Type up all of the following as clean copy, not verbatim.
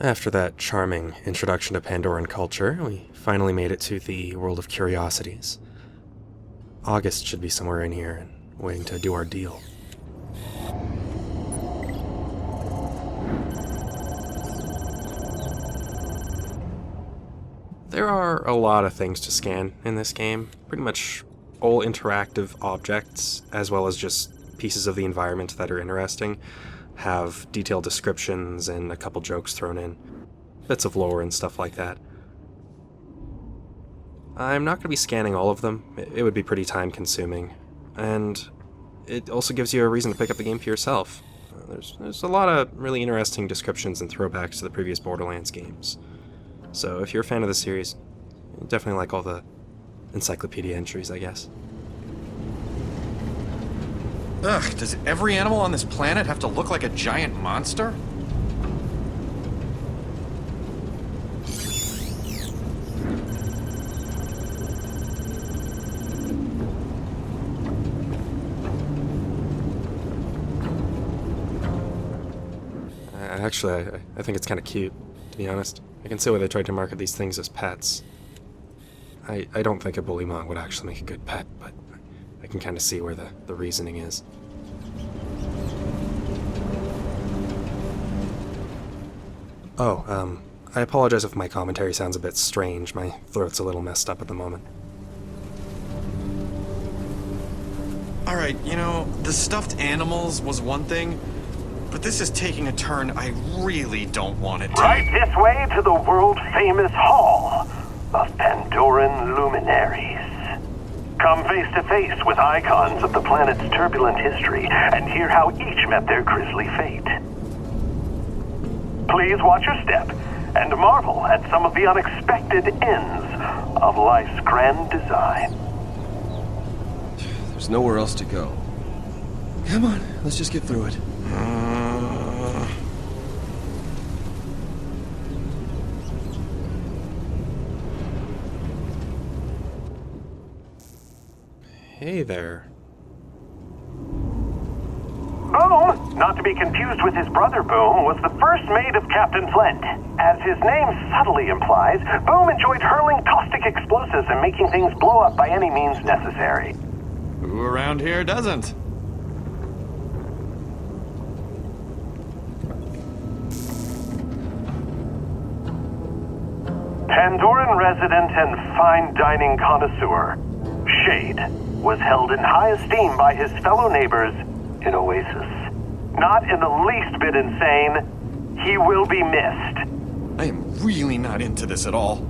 After that charming introduction to Pandoran culture, we finally made it to the world of curiosities. August should be somewhere in here and waiting to do our deal. There are a lot of things to scan in this game, pretty much all interactive objects, as well as just pieces of the environment that are interesting, have detailed descriptions and a couple jokes thrown in, bits of lore and stuff like that. I'm not going to be scanning all of them, it would be pretty time-consuming, and it also gives you a reason to pick up the game for yourself. There's a lot of really interesting descriptions and throwbacks to the previous Borderlands games. So if you're a fan of the series, you definitely like all the encyclopedia entries, I guess. Ugh, does every animal on this planet have to look like a giant monster? Actually, I think it's kind of cute, to be honest. I can see why they tried to market these things as pets. I don't think a bullymong would actually make a good pet, but I can kind of see where the reasoning is. Oh, I apologize if my commentary sounds a bit strange. My throat's a little messed up at the moment. Alright, the stuffed animals was one thing, but this is taking a turn I really don't want it to. Right this way to the world-famous Hall of Pandoran luminaries. Come face to face with icons of the planet's turbulent history and hear how each met their grisly fate. Please watch your step and marvel at some of the unexpected ends of life's grand design. There's nowhere else to go. Come on, let's just get through it. Hey there. Boom, not to be confused with his brother Boom, was the first mate of Captain Flint. As his name subtly implies, Boom enjoyed hurling caustic explosives and making things blow up by any means necessary. Who around here doesn't? Pandoran resident and fine dining connoisseur, Shade, was held in high esteem by his fellow neighbors in Oasis. Not in the least bit insane, he will be missed. I am really not into this at all.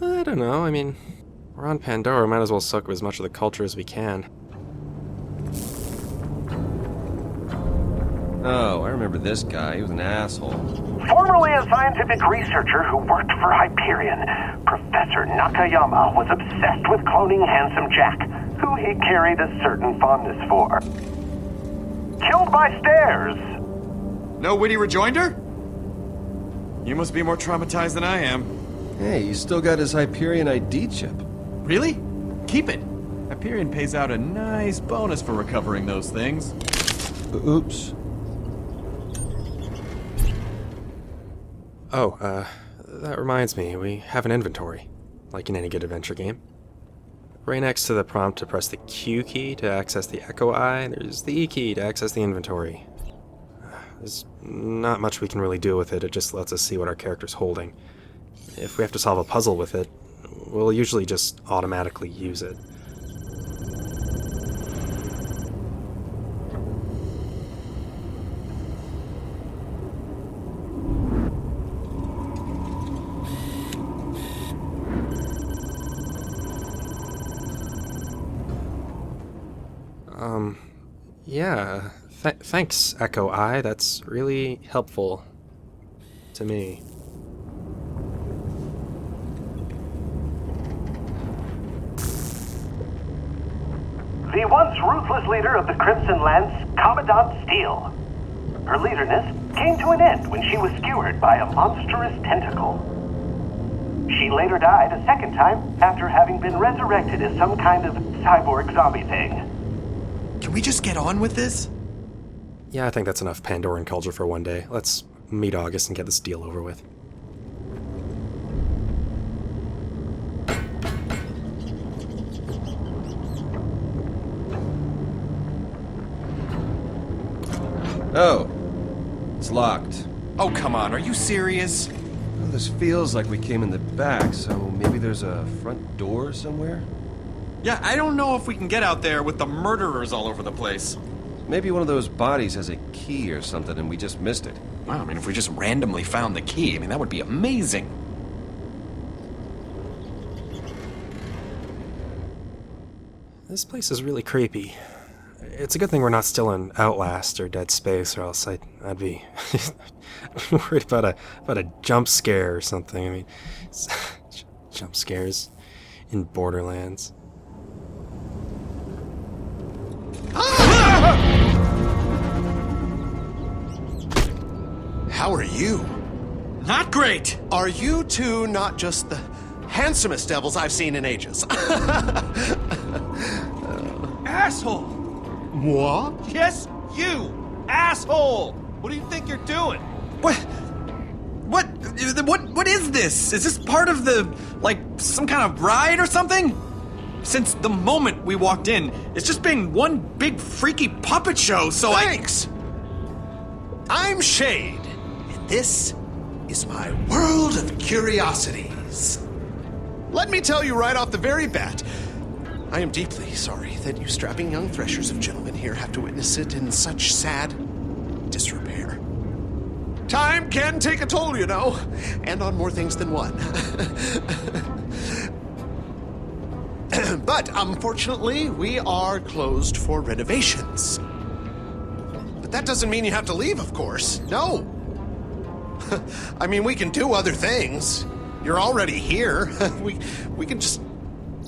I don't know, I mean, we're on Pandora, might as well soak up as much of the culture as we can. Oh, I remember this guy. He was an asshole. Formerly a scientific researcher who worked for Hyperion, Professor Nakayama was obsessed with cloning Handsome Jack, who he carried a certain fondness for. Killed by stairs! No witty rejoinder? You must be more traumatized than I am. Hey, he's still got his Hyperion ID chip. Really? Keep it. Hyperion pays out a nice bonus for recovering those things. Oops. Oh, that reminds me, we have an inventory, like in any good adventure game. Right next to the prompt to press the Q key to access the Echo Eye, there's the E key to access the inventory. There's not much we can really do with it, it just lets us see what our character's holding. If we have to solve a puzzle with it, we'll usually just automatically use it. Yeah, thanks, Echo Eye. That's really helpful to me. The once ruthless leader of the Crimson Lance, Commandant Steele. Her leaderness came to an end when she was skewered by a monstrous tentacle. She later died a second time after having been resurrected as some kind of cyborg zombie thing. Can we just get on with this? Yeah, I think that's enough Pandoran culture for one day. Let's meet August and get this deal over with. Oh, it's locked. Oh, come on, are you serious? Well, this feels like we came in the back, so maybe there's a front door somewhere? Yeah, I don't know if we can get out there with the murderers all over the place. Maybe one of those bodies has a key or something and we just missed it. Wow, I mean, if we just randomly found the key, I mean, that would be amazing. This place is really creepy. It's a good thing we're not still in Outlast or Dead Space, or else I'd be worried about a jump scare or something. I mean, jump scares in Borderlands. How are you? Not great! Are you two not just the handsomest devils I've seen in ages? Asshole! Moi? Yes, you! Asshole! What do you think you're doing? What is this? Is this part of the, like, some kind of ride or something? Since the moment we walked in, it's just been one big freaky puppet show, so Thanks! I'm Shade, and this is my world of curiosities. Let me tell you right off the very bat, I am deeply sorry that you strapping young threshers of gentlemen here have to witness it in such sad disrepair. Time can take a toll, you know, and on more things than one. But unfortunately, we are closed for renovations. But that doesn't mean you have to leave, of course. No. I mean, we can do other things. You're already here. We can just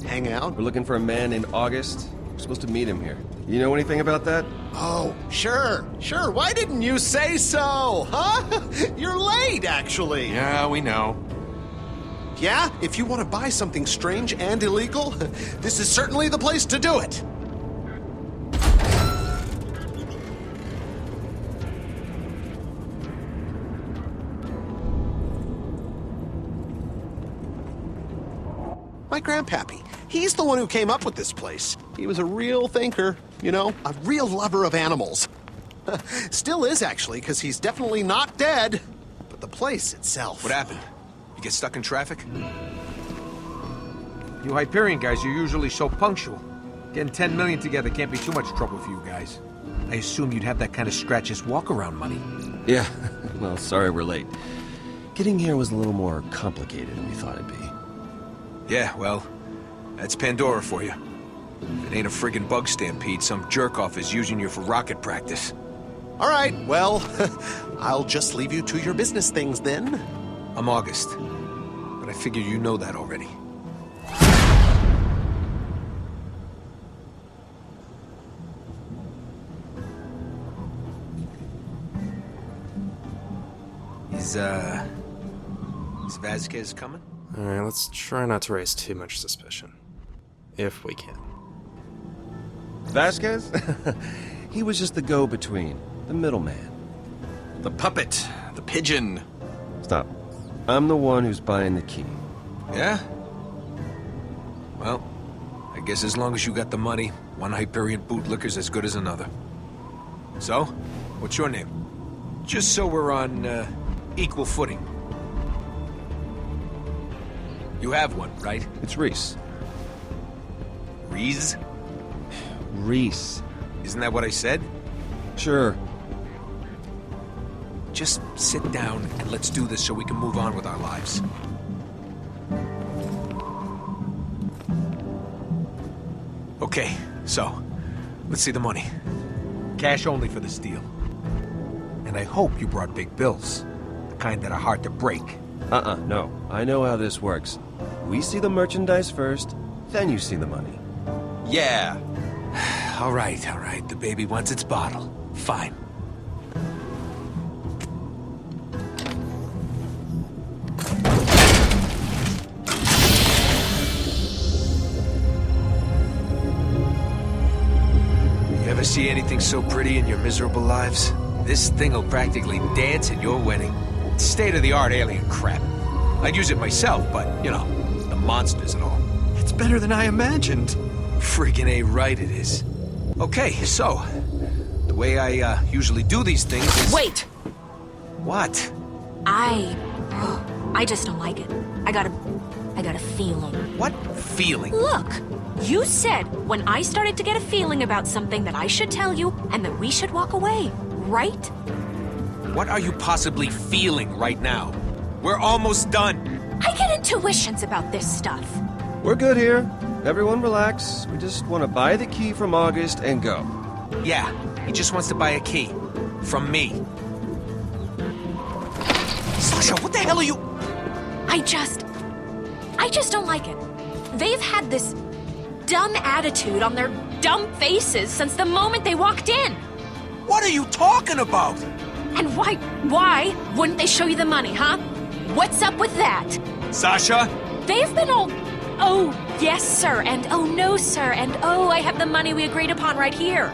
hang out. We're looking for a man named August. We're supposed to meet him here. You know anything about that? Oh, sure. Why didn't you say so? Huh? You're late, actually. Yeah, we know. Yeah? If you want to buy something strange and illegal, this is certainly the place to do it. My grandpappy. He's the one who came up with this place. He was a real thinker, you know, a real lover of animals. Still is, actually, because he's definitely not dead. But the place itself... What happened? You get stuck in traffic? You Hyperion guys are usually so punctual. Getting 10 million together can't be too much trouble for you guys. I assume you'd have that kind of scratches walk-around money. Yeah. Well, sorry we're late. Getting here was a little more complicated than we thought it'd be. Yeah, well, that's Pandora for you. If it ain't a friggin' bug stampede, some jerk-off is using you for rocket practice. All right, well, I'll just leave you to your business things then. I'm August, but I figure you know that already. Is Vasquez coming? Alright, let's try not to raise too much suspicion. If we can. Vasquez? He was just the go-between, the middleman. The puppet, the pigeon. Stop. I'm the one who's buying the key. Yeah? Well, I guess as long as you got the money, one Hyperion bootlicker's as good as another. So, what's your name? Just so we're on, equal footing. You have one, right? It's Reese. Reese? Reese. Isn't that what I said? Sure. Just sit down and let's do this so we can move on with our lives. Okay, so, let's see the money. Cash only for this deal. And I hope you brought big bills. The kind that are hard to break. No. I know how this works. We see the merchandise first, then you see the money. Yeah. All right. The baby wants its bottle. Fine. You ever see anything so pretty in your miserable lives? This thing'll practically dance at your wedding. State-of-the-art alien crap. I'd use it myself, but, you know, the monsters and all. It's better than I imagined. Friggin' A right it is. Okay, so, the way I usually do these things is... Wait! What? I just don't like it. I got a feeling. What feeling? Look! You said when I started to get a feeling about something that I should tell you and that we should walk away, right? What are you possibly feeling right now? We're almost done. I get intuitions about this stuff. We're good here. Everyone relax. We just want to buy the key from August and go. Yeah, he just wants to buy a key. From me. Sasha, what the hell are you... I just don't like it. They've had this dumb attitude on their dumb faces since the moment they walked in. What are you talking about? And why wouldn't they show you the money, huh? What's up with that? Sasha? They've been all, oh, yes, sir, and oh, no, sir, and oh, I have the money we agreed upon right here.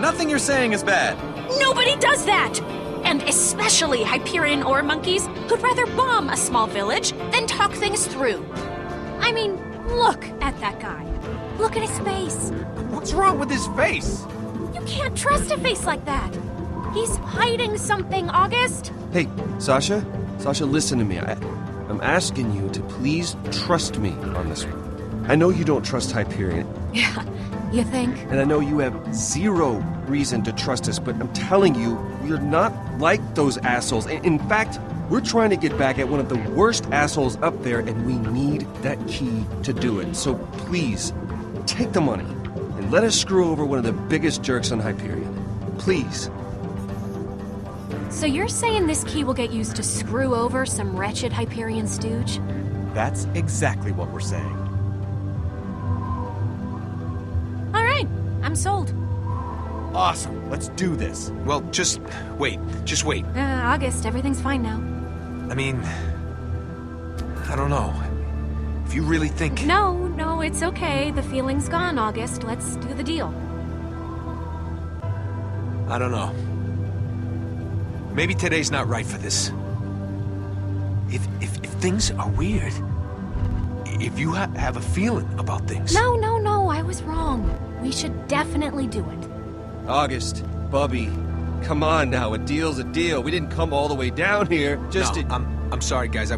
Nothing you're saying is bad. Nobody does that! And especially Hyperion ore monkeys who'd rather bomb a small village than talk things through. I mean, look at that guy. Look at his face. What's wrong with his face? You can't trust a face like that. He's hiding something, August. Hey, Sasha? Sasha, listen to me. I'm asking you to please trust me on this one. I know you don't trust Hyperion, Yeah, you think? and I know you have zero reason to trust us, but I'm telling you, we're not like those assholes. In fact, we're trying to get back at one of the worst assholes up there, and we need that key to do it. So please, take the money, and let us screw over one of the biggest jerks on Hyperion. Please. So you're saying this key will get used to screw over some wretched Hyperion stooge? That's exactly what we're saying. All right, I'm sold. Awesome. Let's do this. Well, just wait. August, everything's fine now. I mean... I don't know. If you really think... No, it's okay. The feeling's gone, August. Let's do the deal. I don't know. Maybe today's not right for this. If things are weird, if you have a feeling about things... No, I was wrong. We should definitely do it. August, Bubby, come on now, a deal's a deal. We didn't come all the way down here just No, to... I'm sorry, guys. I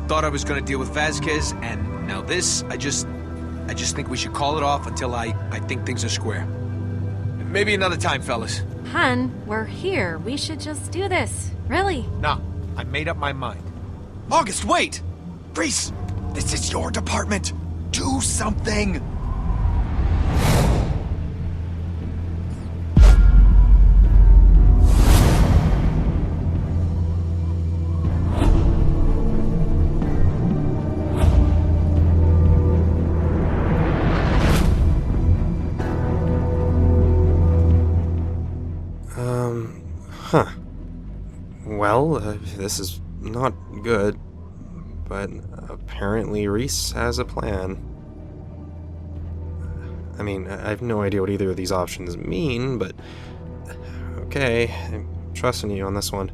thought I was gonna deal with Vasquez, and now this, I just think we should call it off until I think things are square. Maybe another time, fellas. Hun, we're here. We should just do this. Really? Nah, I made up my mind. August, wait! Reese, this is your department. Do something! Well, this is not good, but apparently Reese has a plan. I mean, I have no idea what either of these options mean, but okay, I'm trusting you on this one.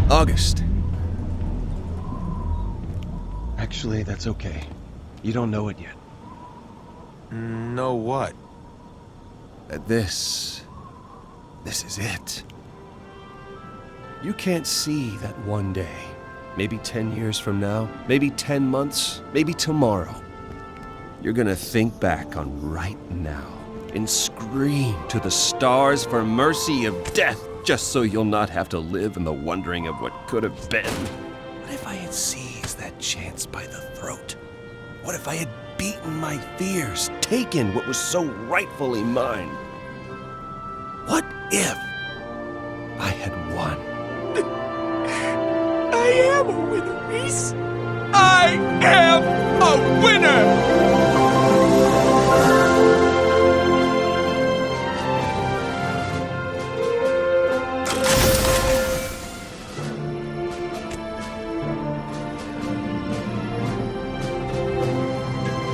August. Actually, that's okay. You don't know it yet. Know what? This is it. You can't see that one day, maybe 10 years from now, maybe 10 months, maybe tomorrow. You're gonna think back on right now and scream to the stars for mercy of death, just so you'll not have to live in the wondering of what could have been. What if I had seized that chance by the throat? What if I had beaten my fears, taken what was so rightfully mine? What if I had won? I am a winner, Reese! I am a winner!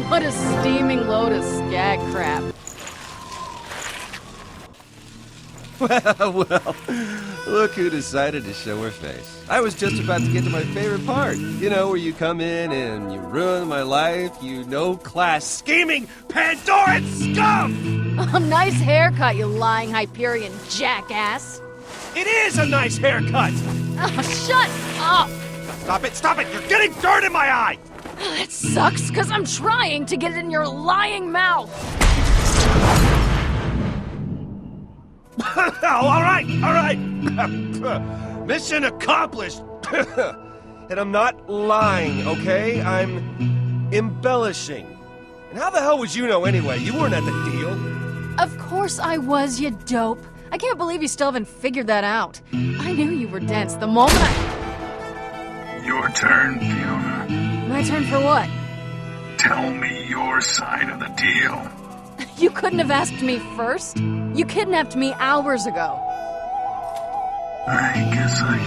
What a steaming load of skag crap. Well, look who decided to show her face. I was just about to get to my favorite part. You know, where you come in and you ruin my life, you no-class scheming Pandoran scum! A nice haircut, you lying Hyperion jackass. It is a nice haircut! Oh, shut up! Stop it! You're getting dirt in my eye! It sucks, because I'm trying to get it in your lying mouth. All right. Mission accomplished. And I'm not lying, okay? I'm embellishing. And how the hell would you know anyway? You weren't at the deal. Of course I was, you dope. I can't believe you still haven't figured that out. I knew you were dense the moment Your turn, Fiona. My turn for what? Tell me your side of the deal. You couldn't have asked me first? You kidnapped me hours ago. I guess I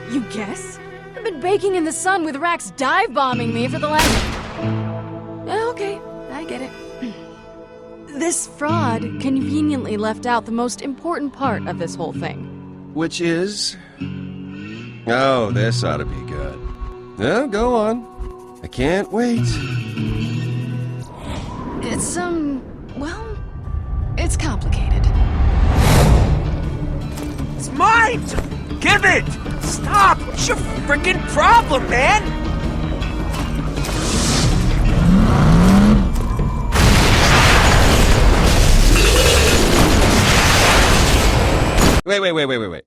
could. You guess? I've been baking in the sun with Rax dive-bombing me for the last... Okay, I get it. This fraud conveniently left out the most important part of this whole thing. Which is... Oh, this ought to be good. Yeah, go on. I can't wait. It's, well, it's complicated. It's mine! Give it! Stop! What's your freaking problem, man? Wait.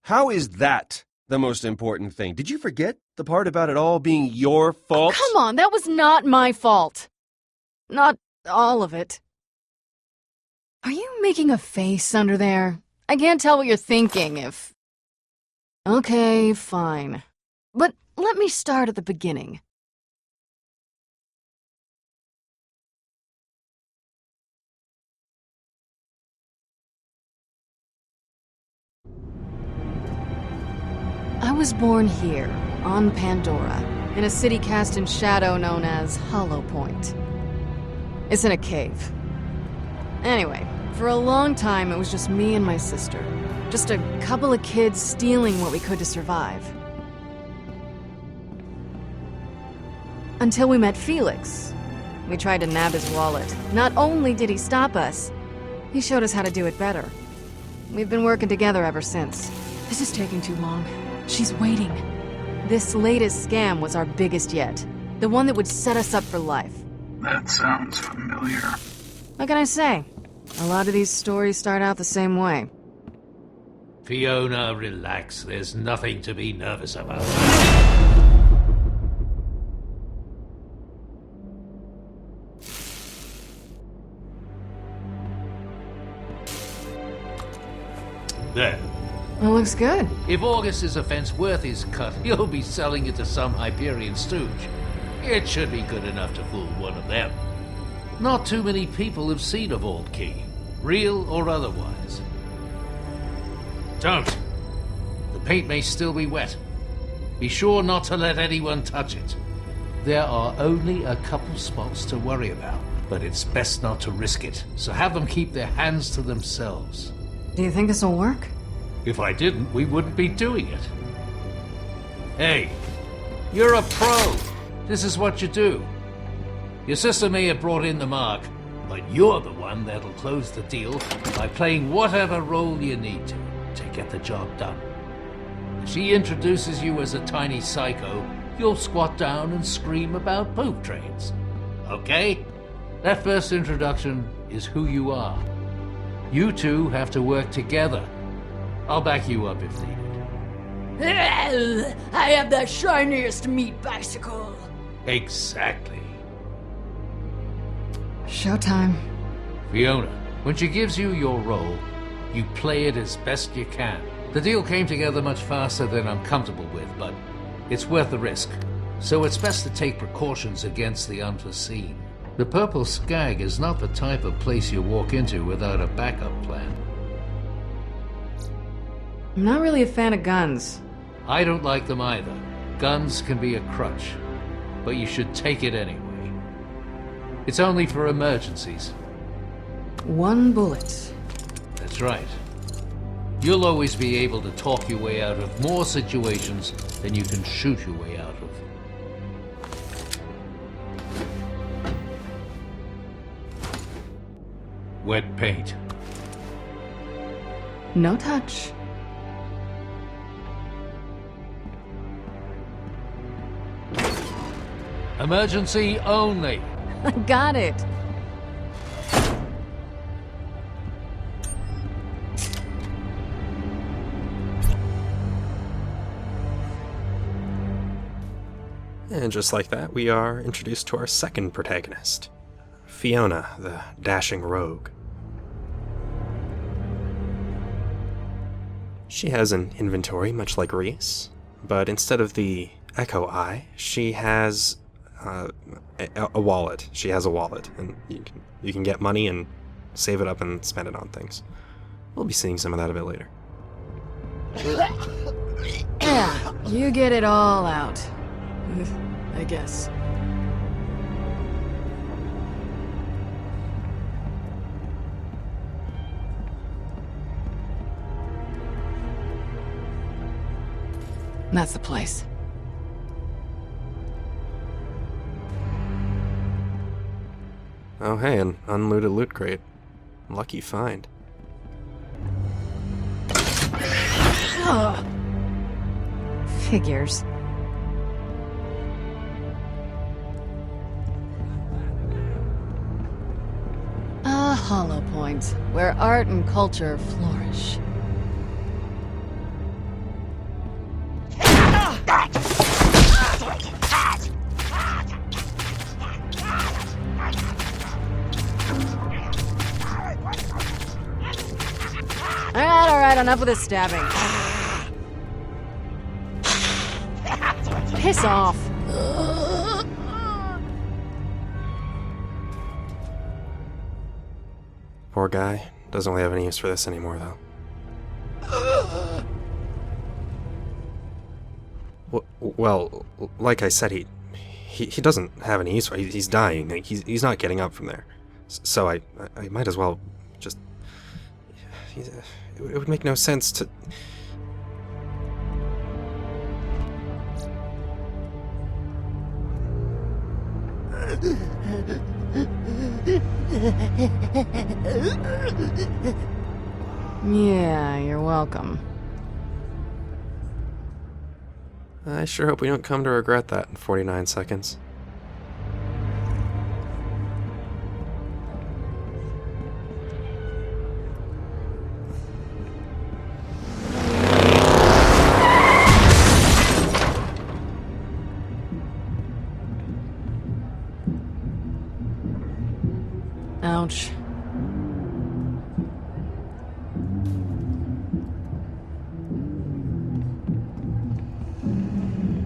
How is that the most important thing? Did you forget the part about it all being your fault? Come on, that was not my fault. Not all of it. Are you making a face under there? I can't tell what you're thinking if... Okay, fine. But let me start at the beginning. I was born here, on Pandora, in a city cast in shadow known as Hollow Point. It's in a cave. Anyway, for a long time it was just me and my sister. Just a couple of kids stealing what we could to survive. Until we met Felix. We tried to nab his wallet. Not only did he stop us, he showed us how to do it better. We've been working together ever since. This is taking too long. She's waiting. This latest scam was our biggest yet. The one that would set us up for life. That sounds familiar. What can I say? A lot of these stories start out the same way. Fiona, relax. There's nothing to be nervous about. There. It looks good. If August's offense worth his cut, he'll be selling it to some Hyperion stooge. It should be good enough to fool one of them. Not too many people have seen a vault key, real or otherwise. Don't. The paint may still be wet. Be sure not to let anyone touch it. There are only a couple spots to worry about, but it's best not to risk it, so have them keep their hands to themselves. Do you think this will work? If I didn't, we wouldn't be doing it. Hey, you're a pro. This is what you do. Your sister may have brought in the mark, but you're the one that'll close the deal by playing whatever role you need to get the job done. If she introduces you as a tiny psycho, you'll squat down and scream about poop trains. Okay? That first introduction is who you are. You two have to work together. I'll back you up if needed. I have the shiniest meat bicycle. Exactly. Showtime. Fiona, when she gives you your role, you play it as best you can. The deal came together much faster than I'm comfortable with, but it's worth the risk. So it's best to take precautions against the unforeseen. The Purple Skag is not the type of place you walk into without a backup plan. I'm not really a fan of guns. I don't like them either. Guns can be a crutch, but you should take it anyway. It's only for emergencies. One bullet. That's right. You'll always be able to talk your way out of more situations than you can shoot your way out of. Wet paint. No touch. Emergency only. Got it. And just like that, we are introduced to our second protagonist, Fiona, the dashing rogue. She has an inventory much like Reese, but instead of the Echo Eye, she has a wallet. She has a wallet, and you can get money and save it up and spend it on things. We'll be seeing some of that a bit later. Yeah, you get it all out. I guess. That's the place. Oh hey, an unlooted loot crate. Lucky find. Figures. A hollow point, where art and culture flourish. Alright, enough with this stabbing. Piss off. Poor guy. Doesn't really have any use for this anymore, though. Well, like I said, he doesn't have any use for it. He's dying. He's not getting up from there. So I might as well just... It would make no sense to... Yeah, you're welcome. I sure hope we don't come to regret that in 49 seconds. Ouch.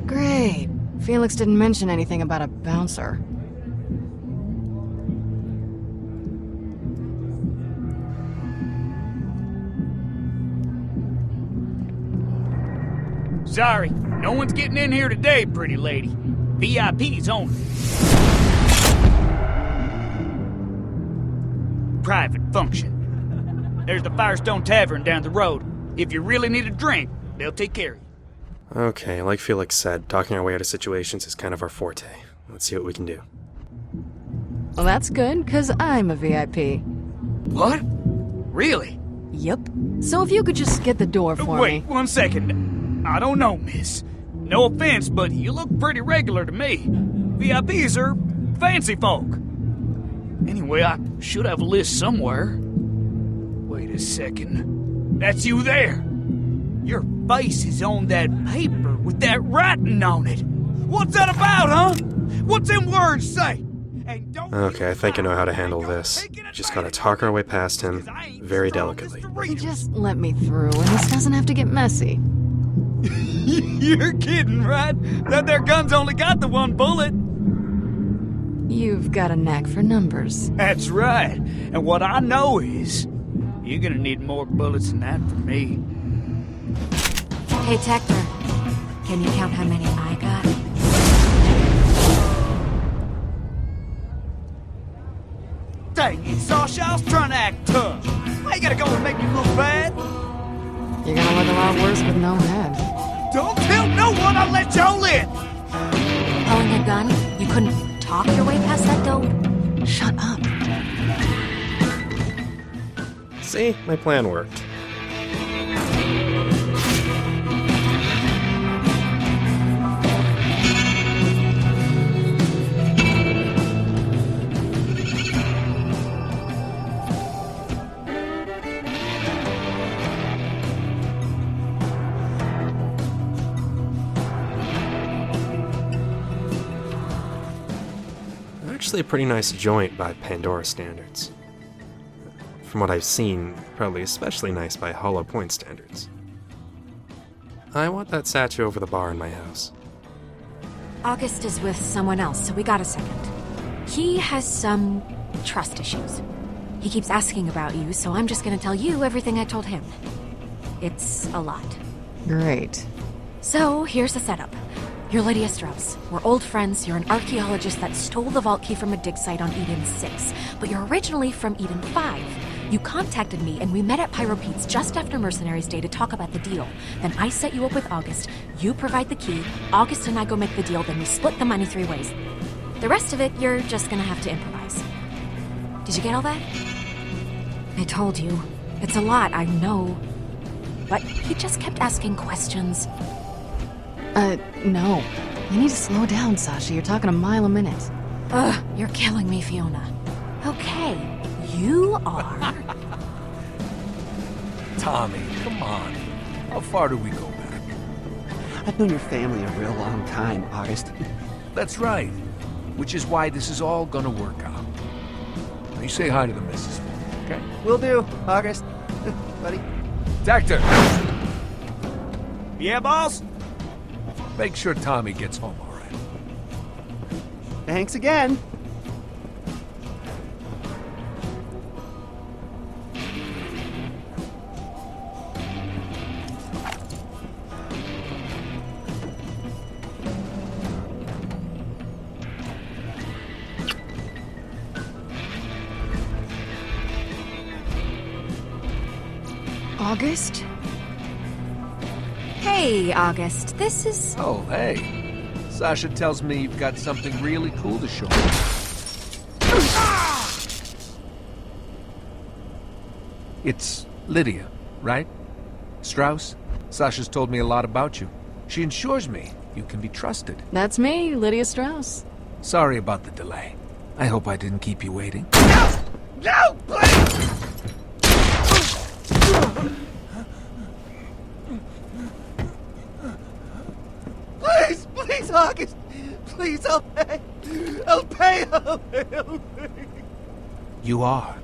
Great. Felix didn't mention anything about a bouncer. Sorry, no one's getting in here today, pretty lady. VIP's only. Private function. There's the Firestone Tavern down the road. If you really need a drink, they'll take care of you. Okay, like Felix said, talking our way out of situations is kind of our forte. Let's see what we can do. Well, that's good, because I'm a VIP. What? Really? Yep. So if you could just get the door for me. Wait, 1 second. I don't know, miss. No offense, but you look pretty regular to me. VIPs are fancy folk. Anyway, I should have a list somewhere. Wait a second. That's you there. Your face is on that paper with that writing on it. What's that about, huh? What's them words say? Okay, I think I know how to handle this. Just gotta talk our way past him, very delicately. Just let me through, and this doesn't have to get messy. You're kidding, right? That there gun's only got the one bullet. You've got a knack for numbers. That's right. And what I know is, you're gonna need more bullets than that for me. Hey, Tector, can you count how many I got? Dang it, Sasha, I was trying to act tough. Why you gotta gotta go and make me look bad? You're gonna look a lot worse with no head. Don't tell no one I let y'all in! Pulling a gun? You couldn't talk your way past that dope? Shut up. See, my plan worked. Actually a pretty nice joint by Pandora standards. From what I've seen, probably especially nice by Hollow Point standards. I want that statue over the bar in my house. August is with someone else, so we got a second. He has some trust issues. He keeps asking about you, so I'm just gonna tell you everything I told him. It's a lot. Great. So, here's the setup. You're Lydia Strauss. We're old friends. You're an archaeologist that stole the vault key from a dig site on Eden 6, but you're originally from Eden 5. You contacted me, and we met at Pyro Pete's just after Mercenaries Day to talk about the deal. Then I set you up with August. You provide the key. August and I go make the deal, then we split the money 3 ways. The rest of it, you're just gonna have to improvise. Did you get all that? I told you. It's a lot, I know. But he just kept asking questions. No. You need to slow down, Sasha. You're talking a mile a minute. Ugh, you're killing me, Fiona. Okay, you are... Tommy, come on. How far do we go back? I've known your family a real long time, August. That's right. Which is why this is all gonna work out. Now you say hi to the missus, okay? Will do, August. Buddy. Doctor! Yeah, boss? Make sure Tommy gets home all right. Thanks again. August? Hey, August, this is... Oh, hey. Sasha tells me you've got something really cool to show me. It's Lydia, right? Strauss? Sasha's told me a lot about you. She assures me you can be trusted. That's me, Lydia Strauss. Sorry about the delay. I hope I didn't keep you waiting. No, please! Please, August! Please, I'll pay! I'll pay! I'll pay! I'll pay! You are.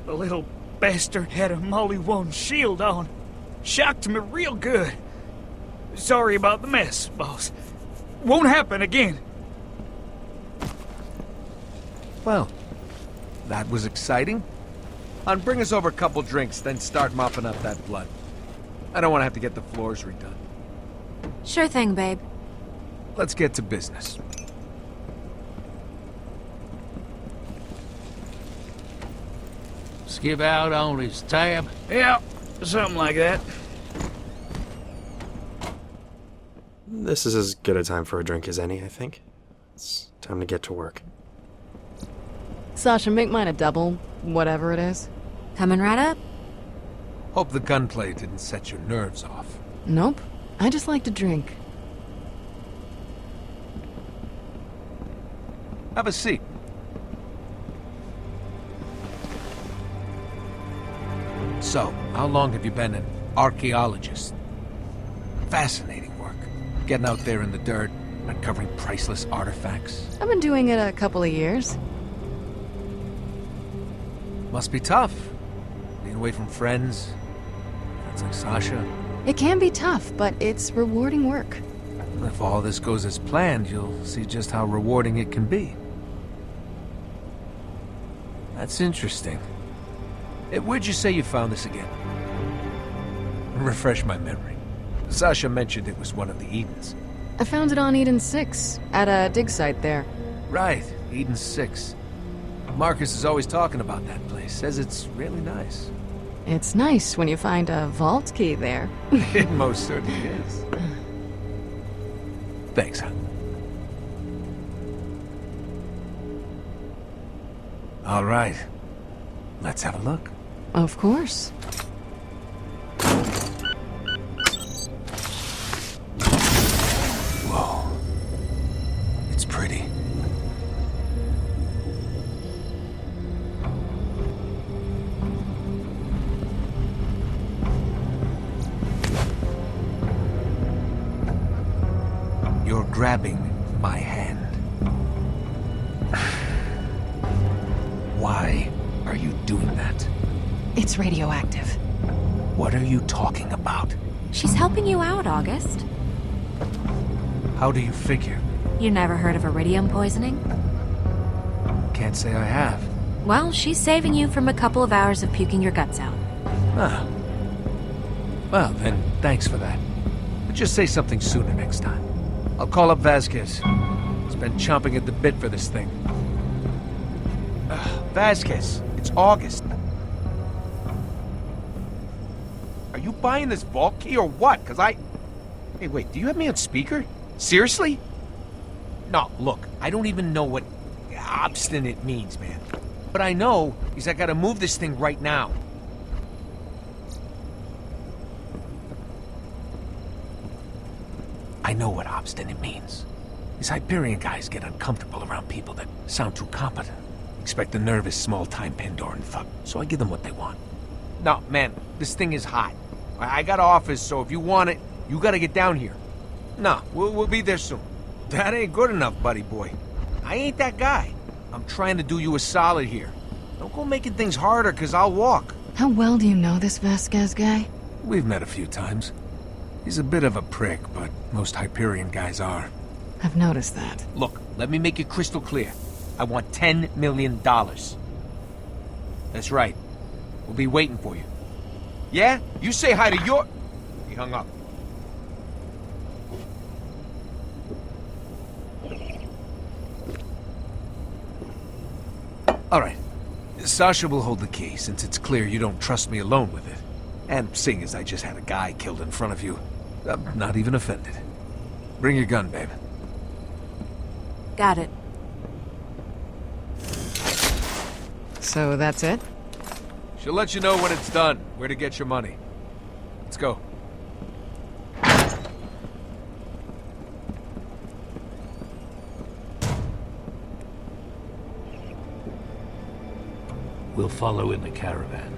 The little bastard had a Molly 1 shield on. Shocked me real good. Sorry about the mess, boss. Won't happen again. Well, that was exciting. Bring us over a couple drinks, then start mopping up that blood. I don't want to have to get the floors redone. Sure thing, babe. Let's get to business. Skip out on his tab? Yeah, something like that. This is as good a time for a drink as any, I think. It's time to get to work. Sasha, make mine a double, whatever it is. Coming right up. Hope the gunplay didn't set your nerves off. Nope. I just like to drink. Have a seat. So, how long have you been an archaeologist? Fascinating work. Getting out there in the dirt, uncovering priceless artifacts. I've been doing it a couple of years. Must be tough. Being away from friends like Sasha. It can be tough, but it's rewarding work. If all this goes as planned, you'll see just how rewarding it can be. That's interesting. Where'd you say you found this again? Refresh my memory. Sasha mentioned it was one of the Edens. I found it on Eden 6, at a dig site there. Right. Eden's 6. Marcus is always talking about that place. Says it's really nice. It's nice when you find a vault key there. It most certainly is. Thanks, hon. All right. Let's have a look. Of course. Whoa. It's pretty. You're grabbing my hand. Why are you doing that? It's radioactive. What are you talking about? She's helping you out, August. How do you figure? You never heard of iridium poisoning? Can't say I have. Well, she's saving you from a couple of hours of puking your guts out. Ah. Well, then, thanks for that. But just say something sooner next time. I'll call up Vasquez. He's been chomping at the bit for this thing. Vasquez, it's August. Are you buying this vault key or what? Hey, wait, do you have me on speaker? Seriously? No, look, I don't even know what obstinate means, man. But I know is I gotta move this thing right now. I know what obstinate means. These Hyperion guys get uncomfortable around people that sound too competent. Expect a nervous, small-time Pandoran thug. So I give them what they want. No, man, this thing is hot. I got an office, so if you want it, you gotta get down here. No, we'll be there soon. That ain't good enough, buddy boy. I ain't that guy. I'm trying to do you a solid here. Don't go making things harder, 'cause I'll walk. How well do you know this Vasquez guy? We've met a few times. He's a bit of a prick, but most Hyperion guys are. I've noticed that. Look, let me make it crystal clear. I want $10 million. That's right. We'll be waiting for you. Yeah? You say hi to your... He hung up. All right. Sasha will hold the key, since it's clear you don't trust me alone with it. And seeing as I just had a guy killed in front of you, I'm not even offended. Bring your gun, babe. Got it. So that's it? She'll let you know when it's done, where to get your money. Let's go. We'll follow in the caravan.